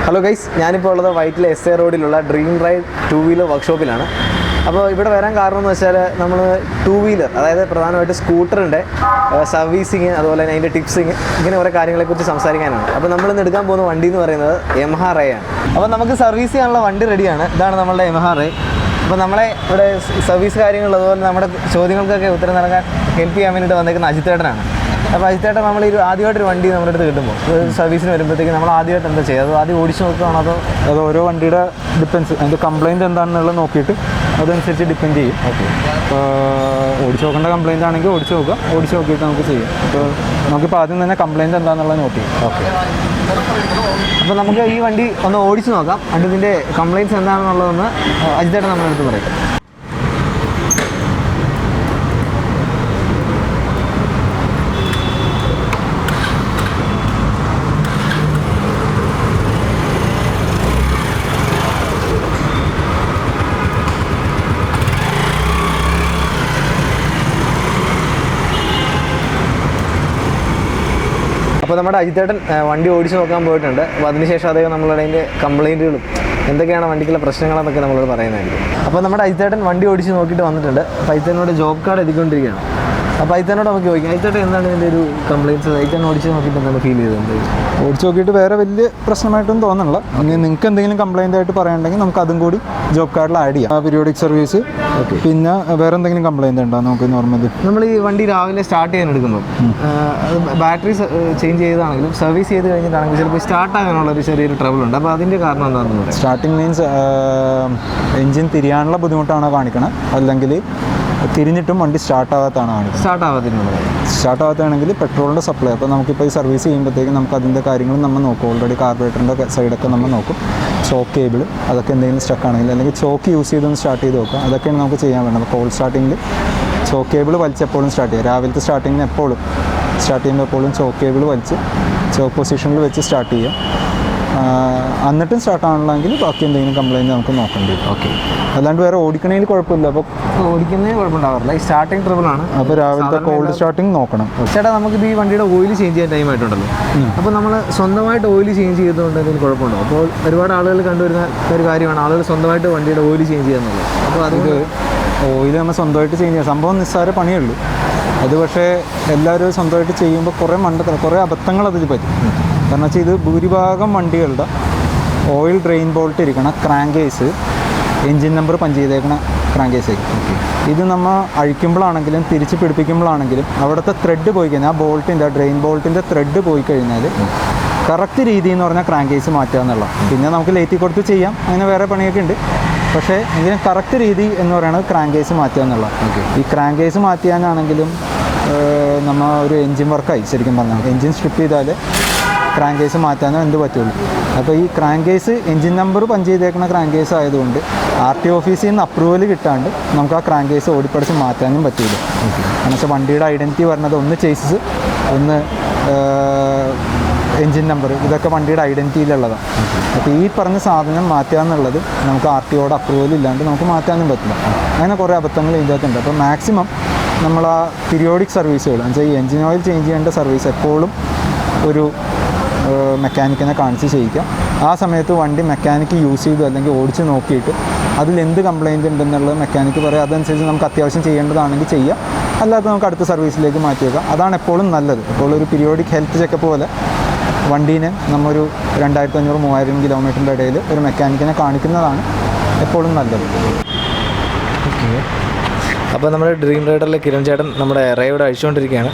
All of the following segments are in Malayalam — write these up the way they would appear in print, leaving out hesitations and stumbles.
ഹലോ ഗൈസ്, ഞാനിപ്പോൾ ഉള്ളത് വൈറ്റിലെ SA റോഡിലുള്ള ഡ്രീം റൈഡ് 2 വീലർ വർക്ക്ഷോപ്പിലാണ്. അപ്പോൾ ഇവിടെ വരാൻ കാരണം എന്ന് വെച്ചാൽ നമ്മൾ 2 വീലർ, അതായത് പ്രധാനമായിട്ട് സ്കൂട്ടറിൻ്റെ സർവീസിങ്, അതുപോലെ തന്നെ അതിൻ്റെ ടിപ്സിങ്, ഇങ്ങനെ കുറേ കാര്യങ്ങളെക്കുറിച്ച് സംസാരിക്കാനാണ്. അപ്പോൾ നമ്മളിന്ന് എടുക്കാൻ പോകുന്ന വണ്ടി എന്ന് പറയുന്നത് Yamaha Ray ആണ്. അപ്പോൾ നമുക്ക് സർവീസ് ചെയ്യാനുള്ള വണ്ടി റെഡിയാണ്. ഇതാണ് നമ്മളുടെ Yamaha Ray. അപ്പോൾ നമ്മളെ ഇവിടെ സർവീസ് കാര്യങ്ങൾ, അതുപോലെ നമ്മുടെ ചോദ്യങ്ങൾക്കൊക്കെ ഉത്തരം നൽകാൻ ഹെൽപ്പ് ചെയ്യാൻ വേണ്ടിയിട്ട് വന്നേക്കുന്ന അജിത്തേട്ടനാണ്. അപ്പോൾ അജിത്തേട്ടൻ നമ്മൾ ആദ്യമായിട്ടൊരു വണ്ടി നമ്മുടെ അടുത്ത് കിട്ടുമ്പോൾ സർവീസിന് വരുമ്പോഴത്തേക്ക് നമ്മൾ ആദ്യമായിട്ട് എന്താ ചെയ്യുക? അത് ആദ്യം ഓടിച്ച് നോക്കുകയാണോ അത് ഓരോ വണ്ടിയുടെ ഡിപ്പെൻസ്, അതിൻ്റെ കംപ്ലയിൻറ്റ് എന്താണെന്നുള്ളത് നോക്കിയിട്ട് അതനുസരിച്ച് ഡിപ്പെൻഡ് ചെയ്യും. ഓക്കെ, ഇപ്പോൾ ഓടിച്ച് നോക്കേണ്ട കംപ്ലയിൻ്റ് ആണെങ്കിൽ ഓടിച്ച് നോക്കുക, ഓടിച്ച് നോക്കിയിട്ട് നമുക്ക് ചെയ്യാം. അപ്പോൾ നമുക്കിപ്പോൾ ആദ്യം തന്നെ കംപ്ലയിൻറ്റ് എന്താണെന്നുള്ളത് നോട്ട് ചെയ്യും. ഓക്കെ, അപ്പോൾ നമുക്ക് ഈ വണ്ടി ഒന്ന് ഓടിച്ച് നോക്കാം. എന്നിട്ട് ഇതിൻ്റെ കംപ്ലയിൻറ്റ്സ് എന്താണെന്നുള്ളതെന്ന് അജിത്തേട്ടൻ നമ്മുടെ അടുത്ത് പറയും. അപ്പോൾ നമ്മുടെ അജിത്തേട്ടൻ വണ്ടി ഓടിച്ച് നോക്കാൻ പോയിട്ടുണ്ട്. അപ്പോൾ അതിനുശേഷം അദ്ദേഹം നമ്മളുടെ അതിൻ്റെ കംപ്ലയിൻറ്റുകളും എന്തൊക്കെയാണ് വണ്ടിക്കുള്ള പ്രശ്നങ്ങളെന്നൊക്കെ നമ്മളോട് പറയുന്നതായിരിക്കും. അപ്പോൾ നമ്മുടെ അജിത്തേട്ടൻ വണ്ടി ഓടിച്ച് നോക്കിയിട്ട് വന്നിട്ടുണ്ട്. അപ്പോൾ അജിത്തേട്ടനോട് ജോബ് കാർഡ് എത്തിക്കൊണ്ടിരിക്കുകയാണ്. അപ്പോൾ അജിത്തേട്ടനോട് നമുക്ക് ചോദിക്കാം, അജിത്തേട്ടൻ എന്താണ് ഇതിൻ്റെ ഒരു കംപ്ലയിൻറ്റ്സ്? അജിത്തേട്ടൻ ഓടിച്ച് നോക്കിയിട്ട് എന്താണ് ഫീൽ ചെയ്തത്? ഓടിച്ച് നോക്കിയിട്ട് വേറെ വലിയ പ്രശ്നമായിട്ടൊന്നും തോന്നുന്നില്ല. ഇനി നിങ്ങൾക്ക് എന്തെങ്കിലും കംപ്ലയിൻ്റ് ആയിട്ട് പറയുന്നുണ്ടെങ്കിൽ നമുക്ക് അതും കൂടി ജോബ് കാർഡിൽ ആഡ് ചെയ്യാം. Periodic service, okay. പിന്നെ വേറെ എന്തെങ്കിലും കംപ്ലയിൻ്റ് ഉണ്ടോ നമുക്ക് നോർമലി? നമ്മൾ ഈ വണ്ടി രാവിലെ സ്റ്റാർട്ട് ചെയ്യാൻ എടുക്കുമ്പോൾ ബാറ്ററി ചേഞ്ച് ചെയ്താണെങ്കിലും സർവീസ് ചെയ്ത് കഴിഞ്ഞിട്ടാണെങ്കിലും ചിലപ്പോൾ സ്റ്റാർട്ട് ആകാനുള്ള ഒരു ചെറിയൊരു ട്രബിൾ ഉണ്ട്. അപ്പോൾ അതിൻ്റെ കാരണം എന്താണെന്ന് പറയാം? സ്റ്റാർട്ടിങ് മീൻസ് എൻജിൻ തിരിയാനുള്ള ബുദ്ധിമുട്ടാണോ കാണിക്കണം, അല്ലെങ്കിൽ തിരിഞ്ഞിട്ടും വണ്ടി സ്റ്റാർട്ടാകാത്തതാണ് സ്റ്റാർട്ടാകാത്തതാണെങ്കിൽ പെട്രോളിൻ്റെ സപ്ലൈ. അപ്പോൾ നമുക്കിപ്പോൾ ഈ സർവീസ് ചെയ്യുമ്പോഴത്തേക്കും നമുക്ക് അതിൻ്റെ കാര്യങ്ങളും നമ്മൾ നോക്കും. ഓൾറെഡി കാർബറേറ്ററിൻ്റെ സൈഡൊക്കെ നമ്മൾ നോക്കും. ചോക്ക് കേബിൾ അതൊക്കെ എന്തെങ്കിലും സ്റ്റക്ക് ആണെങ്കിൽ, അല്ലെങ്കിൽ ചോക്ക് യൂസ് ചെയ്തൊന്ന് സ്റ്റാർട്ട് ചെയ്ത് നോക്കുക. അതൊക്കെയാണ് നമുക്ക് ചെയ്യാൻ വേണ്ടത്. കോൾ സ്റ്റാർട്ടിങ്ങിൽ ചോക്ക് കേബിൾ വലിച്ചെപ്പോഴും സ്റ്റാർട്ട് ചെയ്യുക. രാവിലത്തെ സ്റ്റാർട്ടിങ്ങിന് എപ്പോഴും സ്റ്റാർട്ട് ചെയ്യുമ്പോൾ എപ്പോഴും ചോക്ക് കേബിൾ വലിച്ച് ചോക്ക് പൊസിഷനിൽ വെച്ച് സ്റ്റാർട്ട് ചെയ്യുക. എന്നിട്ടും സ്റ്റാർട്ട് ആണല്ലെങ്കിൽ ബാക്കി എന്തെങ്കിലും കംപ്ലയിൻറ്റ് നമുക്ക് നോക്കേണ്ടി വരും. ഓക്കെ, അല്ലാണ്ട് വേറെ ഓടിക്കണേൽ കുഴപ്പമില്ല. അപ്പോൾ ഓടിക്കുന്നതിന് കുഴപ്പമുണ്ടാവാറില്ല. ഈ സ്റ്റാർട്ടിങ് ട്രബിളാണ്. അപ്പോൾ രാവിലത്തെ കോൾഡ് സ്റ്റാർട്ടിങ് നോക്കണം. ചേട്ടാ, നമുക്കിപ്പോൾ ഈ വണ്ടിയുടെ ഓയിൽ ചേഞ്ച് ചെയ്യാൻ ടൈം ആയിട്ടുണ്ടല്ലോ. അപ്പോൾ നമ്മൾ സ്വന്തമായിട്ട് ഓയിൽ ചേഞ്ച് ചെയ്തുകൊണ്ട് എന്തെങ്കിലും കുഴപ്പമുണ്ടോ? അപ്പോൾ ഒരുപാട് ആളുകൾ കണ്ടുവരുന്ന ഒരു കാര്യമാണ് ആളുകൾ സ്വന്തമായിട്ട് വണ്ടിയുടെ ഓയിൽ ചേഞ്ച് ചെയ്യാന്നുള്ളത്. അപ്പോൾ അതുകൊണ്ട് ഓയിൽ നമ്മൾ സ്വന്തമായിട്ട് ചേഞ്ച് ചെയ്യാം. സംഭവം നിസ്സാര പണിയുള്ളൂ. അത് പക്ഷേ എല്ലാവരും സ്വന്തമായിട്ട് ചെയ്യുമ്പോൾ കുറേ അബദ്ധങ്ങൾ അതിൽ പറ്റും. കാരണം വെച്ചാൽ ഇത് ഭൂരിഭാഗം വണ്ടികളുടെ ഓയിൽ ഡ്രെയിൻ ബോൾട്ട് ഇരിക്കണം crank case, engine number punch ചെയ്തേക്കണ ക്രാങ്ക് കേസ് ആയിരിക്കും. ഇത് നമ്മൾ അഴിക്കുമ്പോഴാണെങ്കിലും തിരിച്ച് പിടിപ്പിക്കുമ്പോഴാണെങ്കിലും അവിടുത്തെ ത്രെഡ് പോയി കഴിഞ്ഞാൽ ആ ബോൾട്ടിൻ്റെ ഡ്രെയിൻ ബോൾട്ടിൻ്റെ ത്രെഡ് പോയി കഴിഞ്ഞാൽ കറക്റ്റ് രീതി എന്ന് പറഞ്ഞാൽ ക്രാങ്ക് കേസ് മാറ്റുക എന്നുള്ള. പിന്നെ നമുക്ക് ലേറ്റി കൊടുത്ത് ചെയ്യാം, അങ്ങനെ വേറെ പണിയൊക്കെ ഉണ്ട്. പക്ഷേ ഇതിന് കറക്റ്റ് രീതി എന്ന് പറയുന്നത് ക്രാങ്ക് കേസ് മാറ്റുക എന്നുള്ള. ഈ ക്രാങ്ക് കേസ് മാറ്റിയാനാണെങ്കിലും നമ്മൾ ഒരു എൻജിൻ വർക്കായി ശരിക്കും പറഞ്ഞാൽ. എൻജിൻ സ്ട്രിപ്പ് ചെയ്താൽ ക്രാങ്ക് കേസ് മാറ്റാനോ എന്ത് പറ്റുള്ളൂ. അപ്പോൾ ഈ crank case engine number punch ചെയ്തേക്കുന്ന ക്രാങ്ക് കേസ് ആയതുകൊണ്ട് RT ഓഫീസിൽ നിന്ന് അപ്രൂവൽ കിട്ടാണ്ട് നമുക്ക് ആ ക്രാങ്ക് കേസ് ഓടിപ്പടിച്ച് മാറ്റാനും പറ്റില്ല. കാരണം വെച്ചാൽ വണ്ടിയുടെ ഐഡൻറ്റിറ്റി പറഞ്ഞത് ഒന്ന് ചേസിസ്, ഒന്ന് എൻജിൻ നമ്പർ, ഇതൊക്കെ വണ്ടിയുടെ ഐഡൻറ്റിറ്റിയിലുള്ളതാണ്. അപ്പോൾ ഈ പറഞ്ഞ സാധനം മാറ്റുക എന്നുള്ളത് നമുക്ക് RTOയുടെ അപ്രൂവൽ ഇല്ലാണ്ട് നമുക്ക് മാറ്റാനും പറ്റില്ല. അങ്ങനെ കുറേ അബദ്ധങ്ങൾ ഇതിനകത്തുണ്ട്. അപ്പോൾ മാക്സിമം നമ്മൾ ആ പീരിയോഡിക് സർവീസുകൾ എന്നുവെച്ചാൽ ഈ എൻജിൻ ഓയിൽ ചേഞ്ച് ചെയ്യേണ്ട സർവീസ് എപ്പോഴും ഒരു മെക്കാനിക്കിനെ കാണിച്ച് ചെയ്യിക്കാം. ആ സമയത്ത് വണ്ടി മെക്കാനിക്ക് യൂസ് ചെയ്തു അല്ലെങ്കിൽ ഓടിച്ച് നോക്കിയിട്ട് അതിലെന്ത് കംപ്ലയിൻറ്റ് ഉണ്ടെന്നുള്ളത് മെക്കാനിക്ക് പറയാം. അതനുസരിച്ച് നമുക്ക് അത്യാവശ്യം ചെയ്യേണ്ടതാണെങ്കിൽ ചെയ്യാം, അല്ലാതെ നമുക്ക് അടുത്ത സർവീസിലേക്ക് മാറ്റി വെക്കാം. അതാണ് എപ്പോഴും നല്ലത്. എപ്പോഴും ഒരു പീരിയോഡിക് ഹെൽത്ത് ചെക്കപ്പ് പോലെ വണ്ടീനെ നമ്മൊരു 2500-3000 കിലോമീറ്ററിൻ്റെ ഇടയിൽ ഒരു മെക്കാനിക്കിനെ കാണിക്കുന്നതാണ് എപ്പോഴും നല്ലത്. ഓക്കെ, അപ്പോൾ നമ്മുടെ ഡ്രീം റൈഡറിലെ കിരൺ ചേട്ടൻ നമ്മുടെ റേയോട് അഴിച്ചുകൊണ്ടിരിക്കുകയാണ്.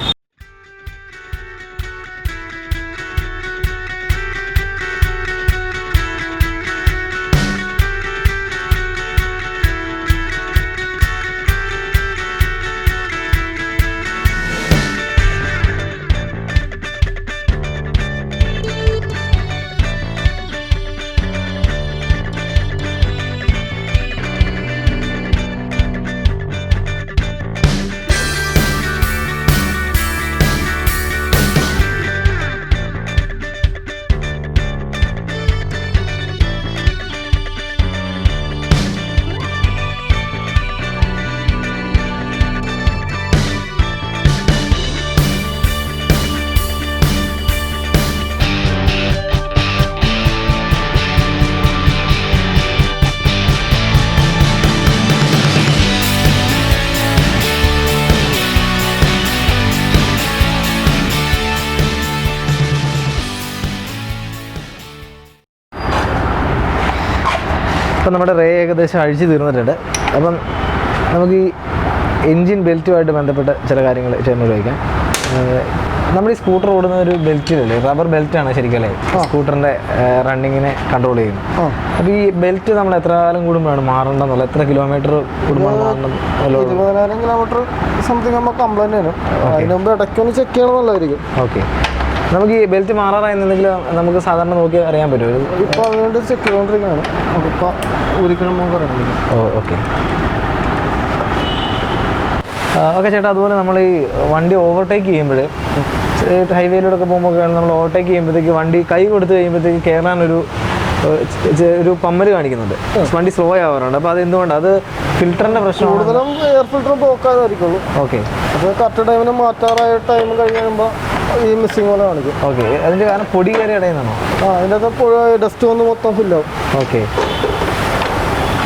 ഇപ്പം നമ്മുടെ റേ ഏകദേശം അഴിച്ചു തീർന്നിട്ടുണ്ട്. അപ്പം നമുക്ക് ഈ എൻജിൻ ബെൽറ്റുമായിട്ട് ബന്ധപ്പെട്ട ചില കാര്യങ്ങൾ ചേർന്ന് ചോദിക്കാം. നമ്മൾ ഈ സ്കൂട്ടർ ഓടുന്ന ഒരു ബെൽറ്റിലല്ലേ, റബ്ബർ ബെൽറ്റാണ് ശരിക്കും അല്ലേ സ്കൂട്ടറിൻ്റെ റണ്ണിങ്ങിനെ കൺട്രോൾ ചെയ്യുന്നത്. അപ്പോൾ ഈ ബെൽറ്റ് നമ്മൾ എത്ര കാലം കൂടുമ്പോഴാണ് മാറേണ്ടതെന്നുള്ള, എത്ര കിലോമീറ്റർ കൂടുമ്പോൾ മാറണം? 20,000 കിലോമീറ്റർ സംതിങ് നമ്മൾ കംപ്ലൈൻറ്റ് വരും. അതിന് മുമ്പ് ഇടയ്ക്കൊന്ന് ചെക്ക് ചെയ്യണമെന്നുള്ളതായിരിക്കും. ഓക്കെ. നമുക്ക് ഈ ബെൽറ്റ് മാറാറായെന്നുണ്ടെങ്കിൽ നമുക്ക് സാധാരണ നോക്കി അറിയാൻ പറ്റുമോ? ഇപ്പോൾ അതുകൊണ്ട് ചെക്ക് ചെയ്തുകൊണ്ടിരിക്കുകയാണ്. നമുക്കിപ്പോൾ ഒരിക്കലും നമുക്ക് അറിയണമെങ്കിൽ. ഓക്കെ ഓക്കെ ചേട്ടാ. അതുപോലെ നമ്മൾ ഈ വണ്ടി ഓവർടേക്ക് ചെയ്യുമ്പോൾ ഹൈവേയിലൂടെ പോകുമ്പോൾ നമ്മൾ ഓവർടേക്ക് ചെയ്യുമ്പോഴത്തേക്ക് വണ്ടി കൈ കൊടുത്ത് കഴിയുമ്പോഴത്തേക്ക് കയറാനൊരു പമ്മൽ കാണിക്കുന്നുണ്ട്, വണ്ടി സ്ലോ ആവാറുണ്ട്. അപ്പോൾ അത് എന്തുകൊണ്ടാണ്? അത് ഫിൽറ്ററിൻ്റെ പ്രശ്നം? കൂടുതലും എയർ ഫിൽറ്റർ ബ്ലോക്കായതായിരിക്കുള്ളൂ. ഓക്കെ. അത് കറക്റ്റ് ടൈമിന് മാറ്റാറായ ടൈം കഴിഞ്ഞ് കഴിയുമ്പോൾ ഈ മിസ്സിങ് പോലെ കാണിക്കും. ഓക്കെ. അതിൻ്റെ കാരണം പൊടി കയറി അടയുന്നതാണോ? അതിൻ്റെ അകത്ത് ഡസ്റ്റ് വന്ന് മൊത്തം ഫില്ലാവും. ഓക്കെ.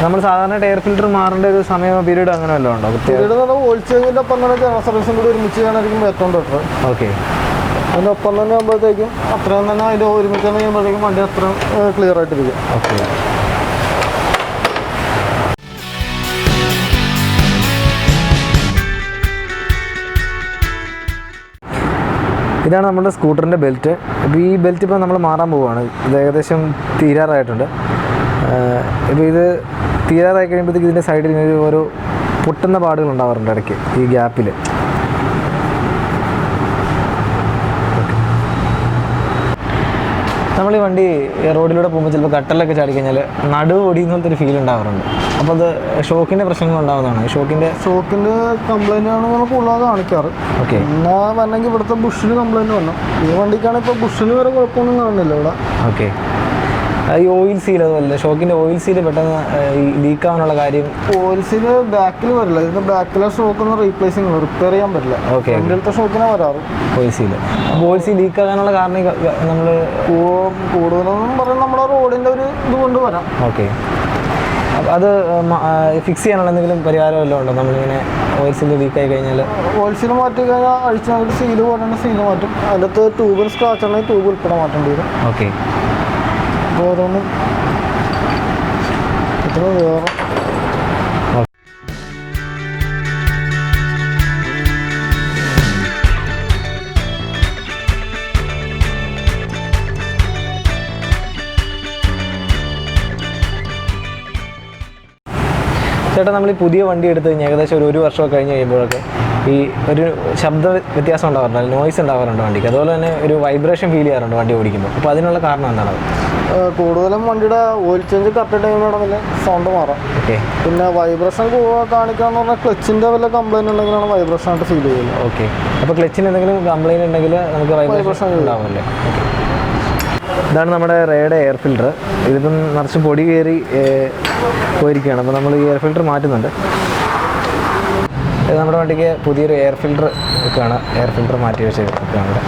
നമ്മൾ സാധാരണ എയർ ഫിൽറ്റർ മാറേണ്ട ഒരു സമയം പീരീഡ് അങ്ങനെ വല്ലതും ഉണ്ടോ? പീരീഡ് എന്ന് പറഞ്ഞാൽ ഓയിൽ ചേഞ്ചിൻ്റെ ഒപ്പം തന്നെ ജനറൽ സർവീസും കൂടി ഒരുമിച്ച് ചെയ്യാനായിരിക്കും ഏറ്റവും ബെറ്റർ. ഓക്കെ. അതിൻ്റെ ഒപ്പം തന്നെ ആകുമ്പോഴത്തേക്കും അത്രയും തന്നെ അതിൻ്റെ ഒരുമിച്ച് തന്നെ ചെയ്യുമ്പോഴത്തേക്കും വണ്ടി അത്ര ക്ലിയർ ആയിട്ടിരിക്കും. ഓക്കെ. ഇതാണ് നമ്മുടെ സ്കൂട്ടറിൻ്റെ ബെൽറ്റ്. ഇപ്പോൾ ഈ ബെൽറ്റ് ഇപ്പോൾ നമ്മൾ മാറാൻ പോവുകയാണ്. ഇത് ഏകദേശം തീരാറായിട്ടുണ്ട്. ഇപ്പോൾ ഇത് തീരാറായി കഴിയുമ്പോഴത്തേക്ക് ഇതിൻ്റെ സൈഡിൽ ഒരു പൊട്ടുന്ന പാടുകൾ ഉണ്ടാവാറുണ്ട് ഇടയ്ക്ക് ഈ ഗ്യാപ്പിൽ. നമ്മൾ ഈ വണ്ടി റോഡിലൂടെ പോകുമ്പോൾ ചിലപ്പോൾ കട്ടലൊക്കെ ചാടിക്കഴിഞ്ഞാൽ നടുവ് ഒടിയുന്ന ഒരു ഫീൽ ഉണ്ടാവാറുണ്ട്. അപ്പോൾ അത് ഷോക്കിൻ്റെ പ്രശ്നങ്ങൾ ഉണ്ടാകുന്നതാണ്. ഷോക്കിൻ്റെ കംപ്ലൈൻ്റ് ആണ് നമ്മൾ കൂടുതൽ കാണിക്കാറ്. ഓക്കെ. എന്നാൽ വരണമെങ്കിൽ ഇവിടുത്തെ ബുഷിന് കംപ്ലൈൻറ്റ് വന്നു. ഈ വണ്ടിക്കാണ് ഇപ്പോൾ ബുഷിന് വരെ കുഴപ്പമൊന്നും കാണുന്നില്ല ഇവിടെ. ഓക്കെ. ഈ ഓയിൽ സീൽ അതുപോലെ ഷോക്കിൻ്റെ ഓയിൽ സീൽ പെട്ടെന്ന് ലീക്ക് ആവാനുള്ള കാര്യം? ഓയിൽ സീൽ ബാക്കിൽ വരില്ല. ഇതിൻ്റെ ബാക്കിലെ ഷോക്കൊന്ന് റീപ്ലേസിങ് റിപ്പയർ ചെയ്യാൻ പറ്റില്ല. ഓക്കെ. ഫ്രണ്ടിലത്തെ ഷോക്കിനെ വരാറ് ഓയിൽ സീൽ. അപ്പോൾ ഓയിൽ സീൽ ലീക്ക് ആകാനുള്ള കാരണം നമ്മൾ കൂടുതലൊന്നും പറയാൻ നമ്മുടെ റോഡിൻ്റെ ഒരു ഇത് കൊണ്ട് വരാം. ഓക്കെ. അത് ഫിക്സ് ചെയ്യാനുള്ള എന്തെങ്കിലും പരിഹാരം വല്ലതും ഉണ്ടോ? നമ്മളിങ്ങനെ ഓയിൽ സീൽ ലീക്ക് ആയി കഴിഞ്ഞാൽ ഓയിൽ സീൽ മാറ്റി കഴിഞ്ഞാൽ അഴിച്ച് നമുക്ക് സീല് പോകേണ്ട സീല് മാറ്റും. അതിനകത്ത് ട്യൂബിൽ സ്ക്രാച്ച് ആണെങ്കിൽ ട്യൂബ് ഉൾപ്പെടെ മാറ്റേണ്ടി വരും. ഓക്കെ. അപ്പോൾ ഓരോന്നും ഇത്ര വേറെ ചേട്ടാ, നമ്മൾ ഈ പുതിയ വണ്ടി എടുത്ത് കഴിഞ്ഞാൽ ഏകദേശം ഒരു വർഷമൊക്കെ കഴിഞ്ഞ് കഴിയുമ്പോഴൊക്കെ ഈ ഒരു ശബ്ദ വ്യത്യാസം ഉണ്ടാവാറുണ്ട്, നോയ്സ് ഉണ്ടാവാറുണ്ട് വണ്ടിക്ക്. അതുപോലെ തന്നെ ഒരു വൈബ്രേഷൻ ഫീൽ ചെയ്യാറുണ്ട് വണ്ടി ഓടിക്കുമ്പോൾ. അപ്പോൾ അതിനുള്ള കാരണം എന്താണ്? കൂടുതലും വണ്ടിയുടെ ഓയിൽ ചേഞ്ച് കറക്റ്റ് ടൈമിലാണെങ്കിൽ സൗണ്ട് മാറാം. ഓക്കെ. പിന്നെ വൈബ്രേഷൻ കാണിക്കാന്ന് പറഞ്ഞാൽ ക്ലച്ചിൻ്റെ വല്ല കംപ്ലൈൻറ്റ് ഉണ്ടെങ്കിലാണ് വൈബ്രേഷൻ ആയിട്ട് ഫീൽ ചെയ്യുന്നത്. ഓക്കെ. അപ്പോൾ ക്ലച്ചിന് എന്തെങ്കിലും കംപ്ലൈൻറ്റ് ഉണ്ടെങ്കിൽ നമുക്ക് വൈബ്രേഷൻ ഉണ്ടാവുമല്ലേ? ഇതാണ് നമ്മുടെ റേയുടെ എയർ ഫിൽറ്റർ. ഇതിപ്പം നിറച്ച് പൊടി കയറി പോയിരിക്കുകയാണ്. അപ്പോൾ നമ്മൾ ഈ എയർ ഫിൽറ്റർ മാറ്റുന്നുണ്ട്. ഇത് നമ്മുടെ വണ്ടിക്ക് പുതിയൊരു എയർ ഫിൽറ്റർ ഒക്കെയാണ്. എയർ ഫിൽറ്റർ മാറ്റി വെച്ചൊക്കെയാണ് ഇവിടെ.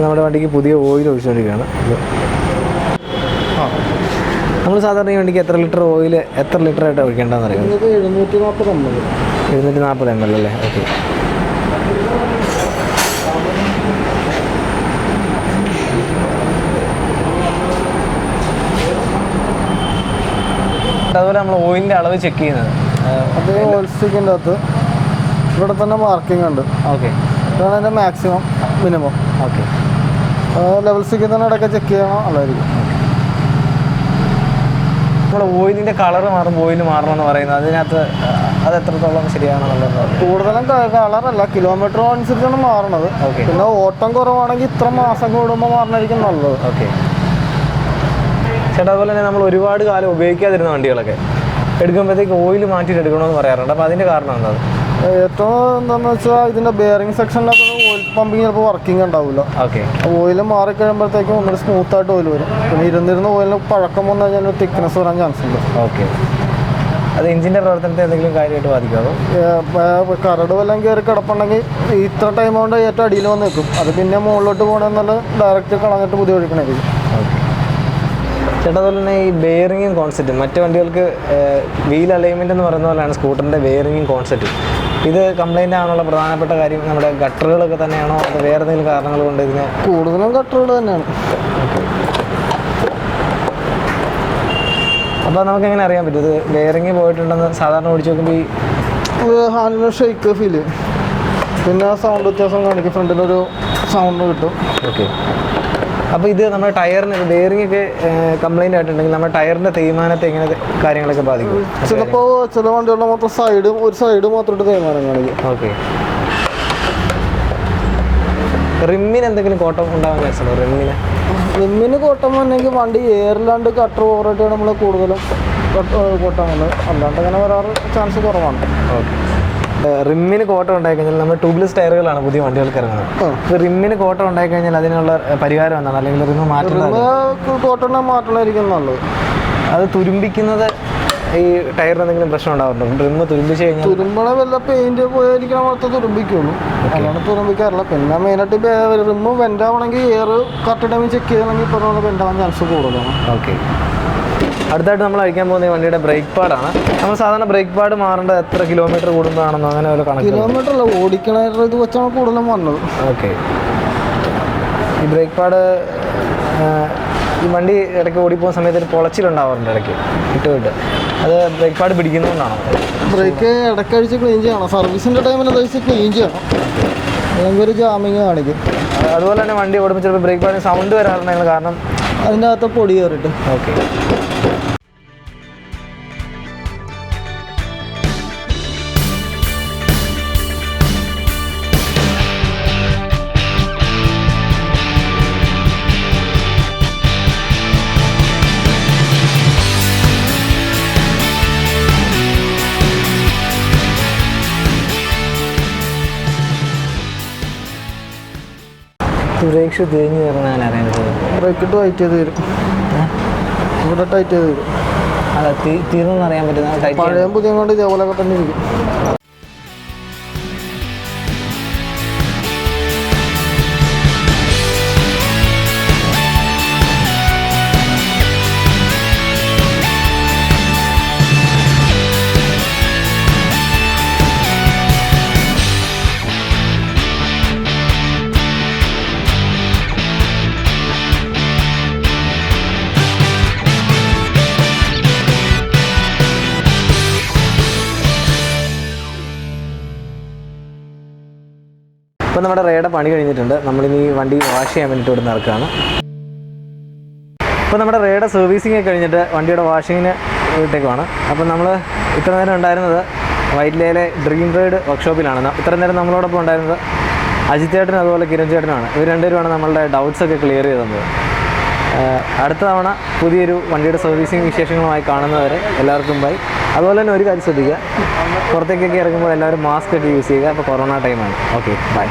നമ്മുടെ വണ്ടിക്ക് പുതിയ ഓയിൽ ഒഴിച്ചുകൊണ്ടിരിക്കുകയാണ്. നമ്മൾ സാധാരണ ഈ വണ്ടിക്ക് എത്ര ലിറ്റർ ഓയിൽ എത്ര ലിറ്റർ ആയിട്ട് ഒഴിക്കേണ്ടതെന്ന് അറിയാം? 740 ml അല്ലേ? ഓക്കെ. അതുപോലെ നമ്മൾ ഓയിലിൻ്റെ അളവ് ചെക്ക് ചെയ്യുന്നത് അത് ഓയിൽ സ്റ്റിക്കിൻ്റെ അകത്ത് ഇവിടെ തന്നെ മാർക്കിംഗ് ഉണ്ട്. ഓക്കെ. ഇതാണ് അതിൻ്റെ മാക്സിമം മിനിമം. ഓക്കെ. ലെവൽ സ്റ്റിക്കിൽ തന്നെ ഇടയ്ക്ക് ചെക്ക് ചെയ്യണം നല്ലതായിരിക്കും. നമ്മൾ ഓയിലിൻ്റെ കളറ് മാറുമ്പോൾ ഓയിൽ മാറണമെന്ന് പറയുന്നത് അതിനകത്ത് അത് എത്രത്തോളം ശരിയാണെന്നുള്ളത്? കൂടുതലും കളറല്ല, കിലോമീറ്റർ അനുസരിച്ചാണ് മാറണത്. ഓക്കെ. പിന്നെ ഓട്ടം കുറവാണെങ്കിൽ ഇത്ര മാസം കൂടുമ്പോൾ മാറണമായിരിക്കും നല്ലത്. ഓക്കെ. ചേട്ടാ, അതുപോലെ തന്നെ നമ്മൾ ഒരുപാട് കാലം ഉപയോഗിക്കാതിരുന്ന വണ്ടികളൊക്കെ എടുക്കുമ്പോഴത്തേക്ക് ഓയിൽ മാറ്റിയിട്ട് എടുക്കണമെന്ന് പറയാറുണ്ട്. അപ്പോൾ അതിൻ്റെ കാരണം എന്താണ്? ഏറ്റവും എന്താണെന്ന് വെച്ചാൽ ഇതിൻ്റെ ബെയറിംഗ് സെക്ഷനിലൊക്കെ ഓയിൽ പമ്പിങ് ചിലപ്പോൾ വർക്കിംഗ് ഉണ്ടാവില്ല. ഓക്കെ. ഓയിൽ മാറിക്കഴിയുമ്പോഴത്തേക്കും ഒന്നുകൂടി സ്മൂത്തായിട്ട് ഓയിൽ വരും. പിന്നെ ഇരുന്നിരുന്ന ഓയിലിന് പഴക്കം വന്നു കഴിഞ്ഞാൽ തിക്നെസ് വരാൻ ചാൻസ് ഉണ്ട്. ഓക്കെ. അത് എഞ്ചിൻ്റെ പ്രവർത്തനത്തെ എന്തെങ്കിലും കാര്യമായിട്ട് ബാധിക്കുമോ? കരട് വല്ലതും കയറി കിടപ്പുണ്ടെങ്കിൽ ഇത്ര ടൈം കൊണ്ട് ഏറ്റവും അടിയിൽ വന്ന് നിൽക്കും. അത് പിന്നെ മുകളിലോട്ട് പോകണമെന്നുള്ള ഡയറക്റ്റ് കളഞ്ഞിട്ട് പുതിയ ഒഴിക്കണമായിരിക്കും. ഓക്കെ. ചേട്ടാ, അതുപോലെ തന്നെ ഈ ബെയറിങ്ങും കോൺസെപ്റ്റും മറ്റ് വണ്ടികൾക്ക് വീൽ അലൈൻമെൻറ്റ് എന്ന് പറയുന്ന പോലെയാണ് സ്കൂട്ടറിൻ്റെ ബെയറിങ്ങും കോൺസെപ്റ്റും. ഇത് കംപ്ലൈൻ്റ് ആകാനുള്ള പ്രധാനപ്പെട്ട കാര്യം നമ്മുടെ ഗട്ടറുകളൊക്കെ തന്നെയാണോ അത് വേറെ എന്തെങ്കിലും കാരണങ്ങൾ കൊണ്ട് ഇതിന്? കൂടുതലും ഗട്ടറുകൾ തന്നെയാണ്. അപ്പോൾ നമുക്ക് എങ്ങനെ അറിയാൻ പറ്റും ഇത് ബെയറിങ് പോയിട്ടുണ്ടെന്ന്? സാധാരണ ഓടിച്ച് നോക്കുമ്പോൾ ഈ ഹാൻഡിന് ഷെയ്ക്ക് ഫീല്, പിന്നെ സൗണ്ട് വ്യത്യാസം കാണിക്കും, ഫ്രണ്ടിലൊരു സൗണ്ട് കിട്ടും. ഓക്കെ. അപ്പോൾ ഇത് നമ്മുടെ ടയറിന് ബെയറിംഗ് ഒക്കെ കംപ്ലൈൻ്റ് ആയിട്ടുണ്ടെങ്കിൽ നമ്മുടെ ടയറിൻ്റെ തേയ്മാനത്തെ എങ്ങനെ കാര്യങ്ങളൊക്കെ ബാധിക്കും? ചിലപ്പോൾ ചില വണ്ടികളുടെ മാത്രം ഒരു സൈഡ് മാത്രമായിട്ട് തേയ്മാനം കാണിക്കും. ഓക്കെ. റിമ്മിന് എന്തെങ്കിലും കോട്ടം ഉണ്ടാകാൻ ചാൻസ് ഉണ്ടോ? റിമ്മിന് കോട്ടം വന്നെങ്കിൽ വണ്ടി എയറിലാണ്ട് കട്ടർ ഓവറായിട്ട് നമ്മൾ കൂടുതലും കോട്ടം വന്നത്, അല്ലാണ്ട് അങ്ങനെ വരാറ് ചാൻസ് കുറവാണ്. ഓക്കെ. റിമ്മിന് കോട്ടം ഉണ്ടായിക്കഴിഞ്ഞാൽ നമ്മൾ ട്യൂബ്ലെസ് ടയറുകളാണ് പുതിയ വണ്ടികൾക്ക് ഇറങ്ങുന്നത്. അപ്പോൾ റിമ്മിന് കോട്ടം ഉണ്ടായിക്കഴിഞ്ഞാൽ അതിനുള്ള പരിഹാരം എന്താണ്? അല്ലെങ്കിൽ റിമ്മ് മാറ്റണം? കോട്ടം മാറ്റണമായിരിക്കും നല്ലത്. അത് തുരുമ്പിക്കുന്നത് ഈ ടയറിന് എന്തെങ്കിലും പ്രശ്നം ഉണ്ടാവാറുണ്ടോ? റിമ്മ് തുരുമ്പിച്ച് കഴിഞ്ഞാൽ തുരുമ്പണ വല്ല പെയിന്റ് പോയിരിക്കണ മാത്രമേ തുരുമ്പിക്കുള്ളൂ, അല്ലാണ്ട് തുരുമ്പിക്കാറില്ല. പിന്നെ മെയിനായിട്ട് റിമ്മ് വെൻ്റാവണമെങ്കിൽ എയർ കറക്റ്റ് ടൈമിൽ ചെക്ക് ചെയ്യണമെങ്കിൽ ഇപ്പോൾ വെൻ്റാവാൻ ചാൻസ് കൂടുതലാണ്. ഓക്കെ. അടുത്തായിട്ട് നമ്മൾ അഴിക്കാൻ പോകുന്ന വണ്ടിയുടെ ബ്രേക്ക് പാഡാണ്. നമ്മൾ സാധാരണ ബ്രേക്ക് പാഡ് മാറേണ്ടത് എത്ര കിലോമീറ്റർ കൂടുമ്പോഴാണെന്നോ അങ്ങനെ ഒരു കണക്ക്? കിലോമീറ്റർ അല്ല, ഓടിക്കണ ഇത് വെച്ചാണ് കൂടുതലും വന്നത്. ഓക്കെ. ഈ ബ്രേക്ക് പാഡ് ഈ വണ്ടി ഇടയ്ക്ക് ഓടിപ്പോകുന്ന സമയത്ത് ഒരു പൊളച്ചിലുണ്ടാവാറുണ്ട് ഇടയ്ക്ക് വിട്ട്. അത് ബ്രേക്ക് പാഡ് പിടിക്കുന്നതുകൊണ്ടാണോ? ബ്രേക്ക് ഇടയ്ക്കഴിച്ച് ക്ലീൻ ചെയ്യണം, സർവീസിൻ്റെ ടൈമിൽ അതഴിച്ച് ക്ലീൻ ചെയ്യണം, അല്ലെങ്കിൽ ഒരു ജാമിങ് കാണിക്കും. അതുപോലെ തന്നെ വണ്ടി ഓടുമ്പോൾ ചിലപ്പോൾ ബ്രേക്ക് പാഡിന് സൗണ്ട് വരാറുണ്ടെങ്കിൽ കാരണം അതിൻ്റെ അകത്ത് പൊടി കയറിയിട്ട്. ഓക്കെ. ബ്രേക്ക് ഷൂ തിരിഞ്ഞ് കയറുന്നതാണ് അറിയാൻ പറ്റുന്നത്. ബ്രേക്ക് ഇട്ട് ടൈറ്റ് ചെയ്ത് തരും, ഇവിടെ ടൈറ്റ് ചെയ്ത് തരും. അല്ല തീർന്നെന്ന് അറിയാൻ പറ്റുന്നത് പഴയ പുതിയ കൊണ്ട് ഇതേപോലെയൊക്കെ തന്നെ ഇരിക്കും. ഇപ്പോൾ നമ്മുടെ റേയുടെ പണി കഴിഞ്ഞിട്ടുണ്ട്. നമ്മളിനി വണ്ടി വാഷ് ചെയ്യാൻ വേണ്ടിയിട്ട് ഇവിടെ നടക്കുകയാണ്. ഇപ്പോൾ നമ്മുടെ റേയുടെ സർവീസിങ് ഒക്കെ കഴിഞ്ഞിട്ട് വണ്ടിയുടെ വാഷിങ്ങിന് വിട്ടേക്കുവാണ്. അപ്പം നമ്മൾ ഇത്ര നേരം ഉണ്ടായിരുന്നത് വൈറ്റ്ലയിലെ ഡ്രീം റൈഡ് വർക്ക്ഷോപ്പിലാണ്. ഇത്ര നേരം നമ്മളോടൊപ്പം ഉണ്ടായിരുന്നത് അജിത് ചേട്ടനും അതുപോലെ കിരൺ ചേട്ടനുമാണ്. ഇവർ രണ്ടുപേരുമാണ് നമ്മളുടെ ഡൗട്ട്സൊക്കെ ക്ലിയർ ചെയ്ത് തന്നത്. അടുത്ത തവണ പുതിയൊരു വണ്ടിയുടെ സർവീസിങ് വിശേഷങ്ങളുമായി കാണുന്നവരെ എല്ലാവർക്കും ബൈ. അതുപോലെ തന്നെ ഒരു കാര്യം ശ്രദ്ധിക്കുക, പുറത്തേക്കൊക്കെ ഇറങ്ങുമ്പോൾ എല്ലാവരും മാസ്ക് ഒക്കെ യൂസ് ചെയ്യുക. അപ്പോൾ കൊറോണ ടൈമാണ്. Okay, by.